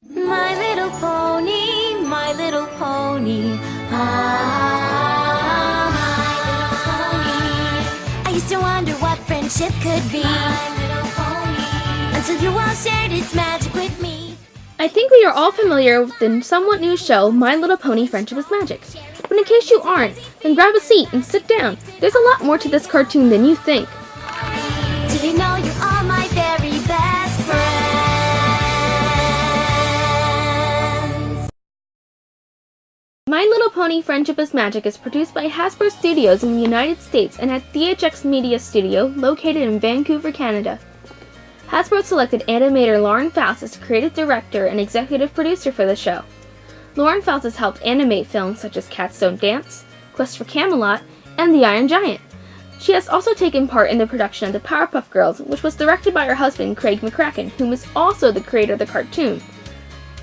My little pony, my little pony. Ah, my little pony. I used to wonder what friendship could be. My little pony. Until you all shared its magic with me. I think we are all familiar with the somewhat new show, My Little Pony Friendship is Magic. But in case you aren't, then grab a seat and sit down. There's a lot more to this cartoon than you think. Did you know you are my very best friends? My Little Pony Friendship is Magic is produced by Hasbro Studios in the United States and at THX Media Studio, located in Vancouver, Canada. Hasbro selected animator Lauren Faust as creative director and executive producer for the show. Lauren Faust has helped animate films such as Cats Don't Dance, Quest for Camelot, and The Iron Giant. She has also taken part in the production of The Powerpuff Girls, which was directed by her husband Craig McCracken, whom is also the creator of the cartoon.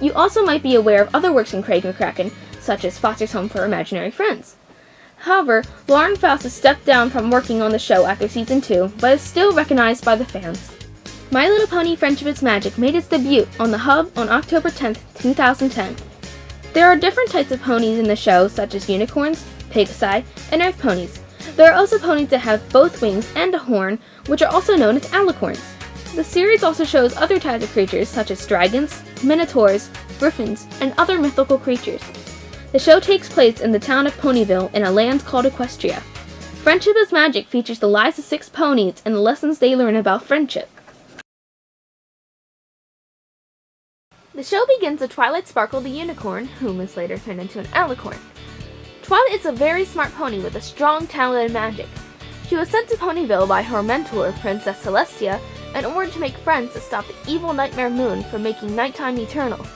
You also might be aware of other works from Craig McCracken, such as Foster's Home for Imaginary Friends. However, Lauren Faust has stepped down from working on the show after season 2, but is still recognized by the fans. My Little Pony Friendship is Magic made its debut on the Hub on October 10, 2010. There are different types of ponies in the show, such as unicorns, pegasi, and earth ponies. There are also ponies that have both wings and a horn, which are also known as alicorns. The series also shows other types of creatures, such as dragons, minotaurs, griffins, and other mythical creatures. The show takes place in the town of Ponyville in a land called Equestria. Friendship is Magic features the lives of 6 ponies and the lessons they learn about friendship. The show begins with Twilght Sparkle the unicorn, whom is later turned into an alicorn. Twilght is a very smart pony with a strong talent in magic. She was sent to Ponyville by her mentor, Princess Celestia, in order to make friends to stop the evil Nightmare Moon from making nighttime eternal.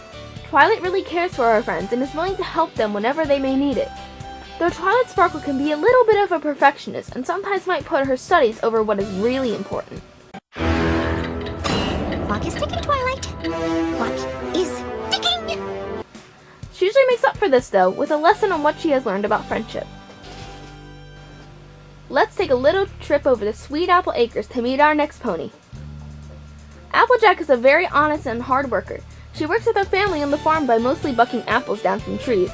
Twilght really cares for her friends and is willing to help them whenever they may need it. Though Twilght Sparkle can be a little bit of a perfectionist and sometimes might put her studies over what is really important. Clock is ticking, Twilight. Clock is ticking. She usually makes up for this, though, with a lesson on what she has learned about friendship. Let's take a little trip over the Sweet Apple Acres to meet our next pony. Applejack is a very honest and hard worker. She works with her family on the farm by mostly bucking apples down from trees.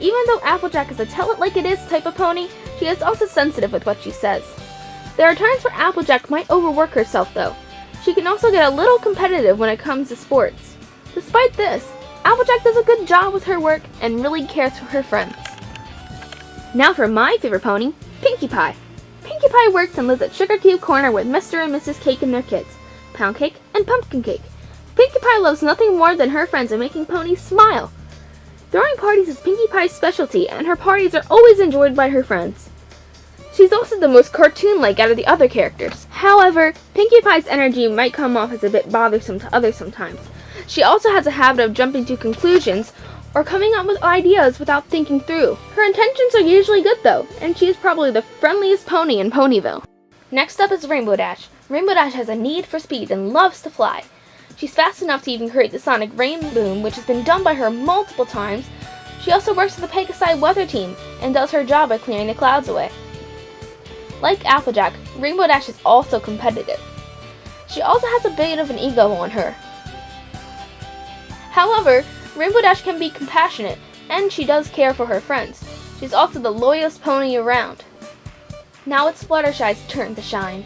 Even though Applejack is a tell-it-like-it-is type of pony, she is also sensitive with what she says. There are times where Applejack might overwork herself, though. She can also get a little competitive when it comes to sports. Despite this, Applejack does a good job with her work and really cares for her friends. Now for my favorite pony, Pinkie Pie. Pinkie Pie works and lives at Sugar Cube Corner with Mr. and Mrs. Cake and their kids, Pound Cake and Pumpkin Cake. Pinkie Pie loves nothing more than her friends and making ponies smile. Throwing parties is Pinkie Pie's specialty, and her parties are always enjoyed by her friends. She's also the most cartoon-like out of the other characters. However, Pinkie Pie's energy might come off as a bit bothersome to others sometimes. She also has a habit of jumping to conclusions or coming up with ideas without thinking through. Her intentions are usually good though, and she is probably the friendliest pony in Ponyville. Next up is Rainbow Dash. Rainbow Dash has a need for speed and loves to fly. She's fast enough to even create the sonic rain boom, which has been done by her multiple times. She also works with the Pegasi weather team and does her job by clearing the clouds away. Like Applejack, Rainbow Dash is also competitive. She also has a bit of an ego on her. However, Rainbow Dash can be compassionate, and she does care for her friends. She's also the loyalest pony around. Now it's Fluttershy's turn to shine.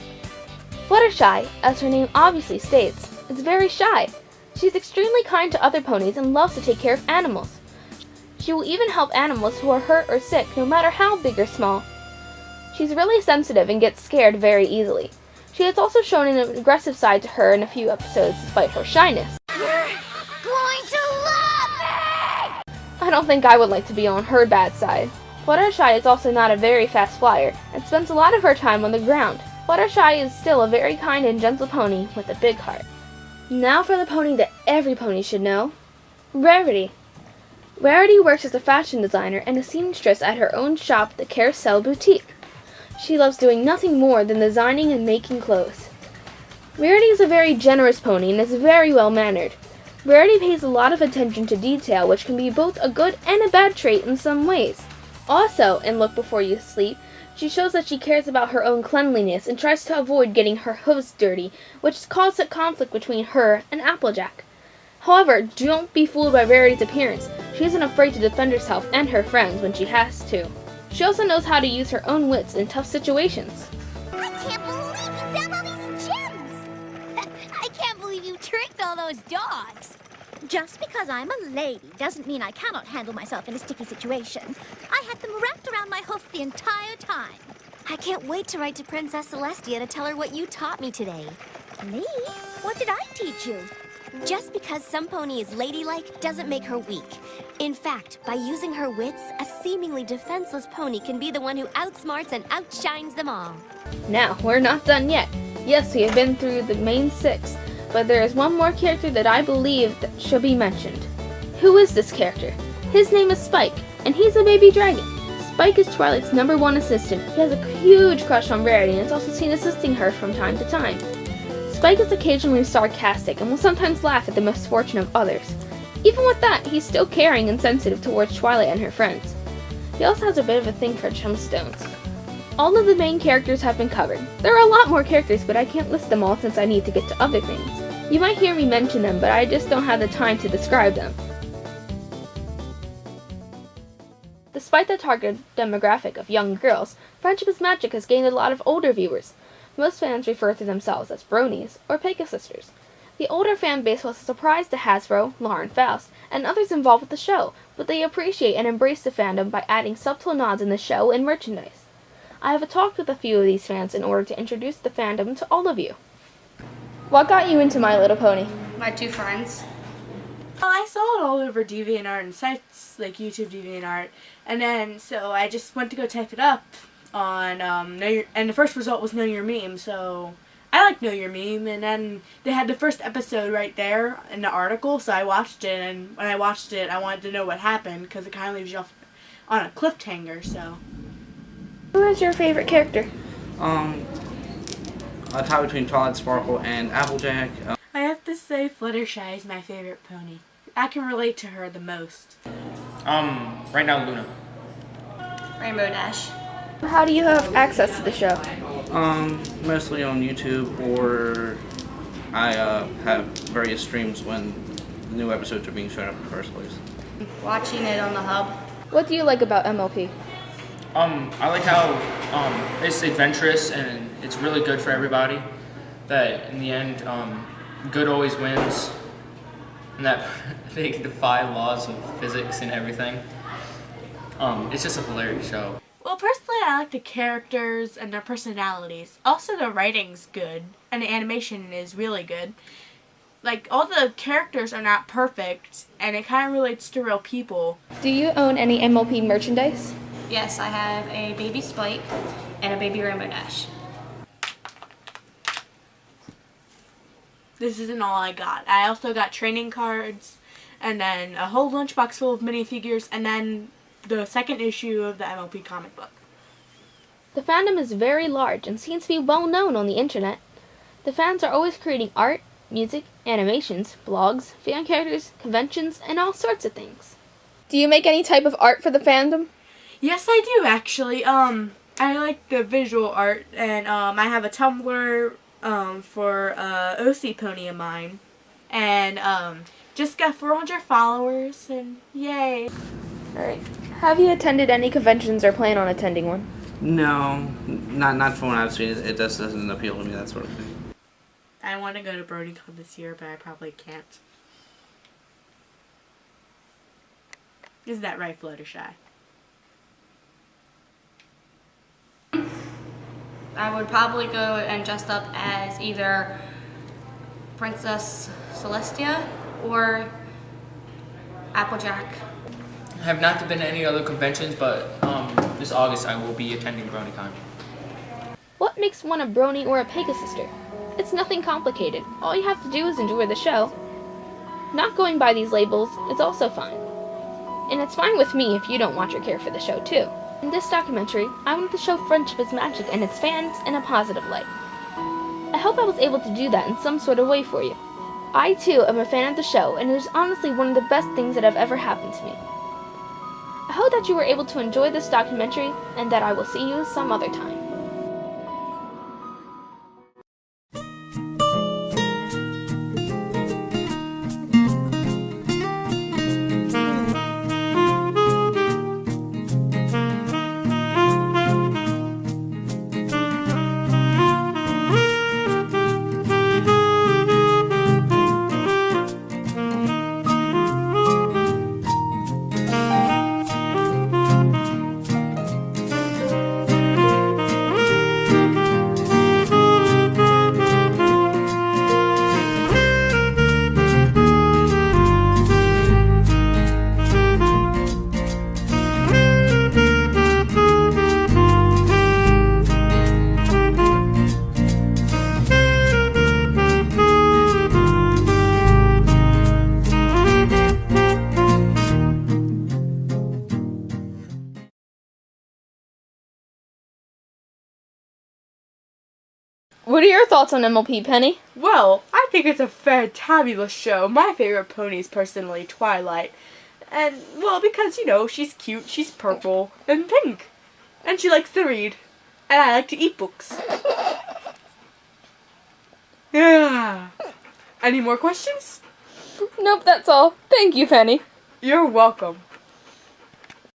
Fluttershy, as her name obviously states, is very shy. She's extremely kind to other ponies and loves to take care of animals. She will even help animals who are hurt or sick, no matter how big or small. She's really sensitive and gets scared very easily. She has also shown an aggressive side to her in a few episodes despite her shyness. You're going to love me! I don't think I would like to be on her bad side. Fluttershy is also not a very fast flyer and spends a lot of her time on the ground. Fluttershy is still a very kind and gentle pony with a big heart. Now for the pony that every pony should know, Rarity. Rarity works as a fashion designer and a seamstress at her own shop, the Carousel Boutique. She loves doing nothing more than designing and making clothes. Rarity is a very generous pony and is very well mannered. Rarity pays a lot of attention to detail, which can be both a good and a bad trait in some ways. Also, in Look Before You Sleep, she shows that she cares about her own cleanliness and tries to avoid getting her hooves dirty, which caused a conflict between her and Applejack. However, don't be fooled by Rarity's appearance. She isn't afraid to defend herself and her friends when she has to. She also knows how to use her own wits in tough situations. I can't believe you found all these gems! I can't believe you tricked all those dogs! Just because I'm a lady doesn't mean I cannot handle myself in a sticky situation. I had them wrapped around my hoof the entire time. I can't wait to write to Princess Celestia to tell her what you taught me today. Me? What did I teach you? Just because some pony is ladylike doesn't make her weak. In fact, by using her wits, a seemingly defenseless pony can be the one who outsmarts and outshines them all. Now, we're not done yet. Yes, we have been through the main 6, but there is one more character that I believe that should be mentioned. Who is this character? His name is Spike, and he's a baby dragon. Spike is Twilight's #1 assistant. He has a huge crush on Rarity and is also seen assisting her from time to time. Spike is occasionally sarcastic and will sometimes laugh at the misfortune of others. Even with that, he's still caring and sensitive towards Twilight and her friends. He also has a bit of a thing for gemstones. All of the main characters have been covered. There are a lot more characters, but I can't list them all since I need to get to other things. You might hear me mention them, but I just don't have the time to describe them. Despite the target demographic of young girls, Friendship is Magic has gained a lot of older viewers. Most fans refer to themselves as bronies or Pega sisters. The older fan base was a surprise to Hasbro, Lauren Faust, and others involved with the show, but they appreciate and embrace the fandom by adding subtle nods in the show and merchandise. I have talked with a few of these fans in order to introduce the fandom to all of you. What got you into My Little Pony? My 2 friends. Well, I saw it all over DeviantArt and sites like YouTube DeviantArt, and then so I just went to go type it up on and the first result was Know Your Meme, so I like Know Your Meme, and then they had the first episode right there in the article, so I watched it, and when I watched it, I wanted to know what happened, because it kind of leaves you off on a cliffhanger, so. Who is your favorite character? A tie between Twilght Sparkle and Applejack. I have to say Fluttershy is my favorite pony. I can relate to her the most. Right now Luna. Rainbow Dash. How do you have access to the show? Mostly on YouTube, or I have various streams when the new episodes are being shown up in the first place. Watching it on the hub. What do you like about MLP? I like how it's adventurous and it's really good for everybody. That in the end, good always wins, and that they can defy laws of physics and everything. It's just a hilarious show. Well, personally, I like the characters and their personalities. Also, the writing's good, and the animation is really good. Like, all the characters are not perfect, and it kind of relates to real people. Do you own any MLP merchandise? Yes, I have a baby Spike and a baby Rainbow Dash. This isn't all I got. I also got training cards, and then a whole lunchbox full of minifigures, and then the second issue of the MLP comic book. The fandom is very large and seems to be well known on the internet. The fans are always creating art, music, animations, blogs, fan characters, conventions, and all sorts of things. Do you make any type of art for the fandom? Yes, I do, actually. I like the visual art, and I have a Tumblr for OC pony of mine, and just got 400 followers, and yay. Alright. Have you attended any conventions or plan on attending one? No, not from what I've seen. It just doesn't appeal to me, that sort of thing. I want to go to BronyCon this year, but I probably can't. Is that right, Fluttershy? I would probably go and dress up as either Princess Celestia or Applejack. I have not been to any other conventions, but this August I will be attending BronyCon. What makes one a brony or a Pega sister? It's nothing complicated. All you have to do is enjoy the show. Not going by these labels is also fine. And it's fine with me if you don't watch or care for the show too. In this documentary, I wanted to show Friendship is Magic and its fans in a positive light. I hope I was able to do that in some sort of way for you. I too am a fan of the show, and it is honestly one of the best things that have ever happened to me. I hope that you were able to enjoy this documentary, and that I will see you some other time. What are your thoughts on MLP, Penny? Well, I think it's a fantabulous show. My favorite pony is personally Twilight. And, well, because, you know, she's cute, she's purple, and pink. And she likes to read. And I like to eat books. Yeah. Any more questions? Nope, that's all. Thank you, Penny. You're welcome.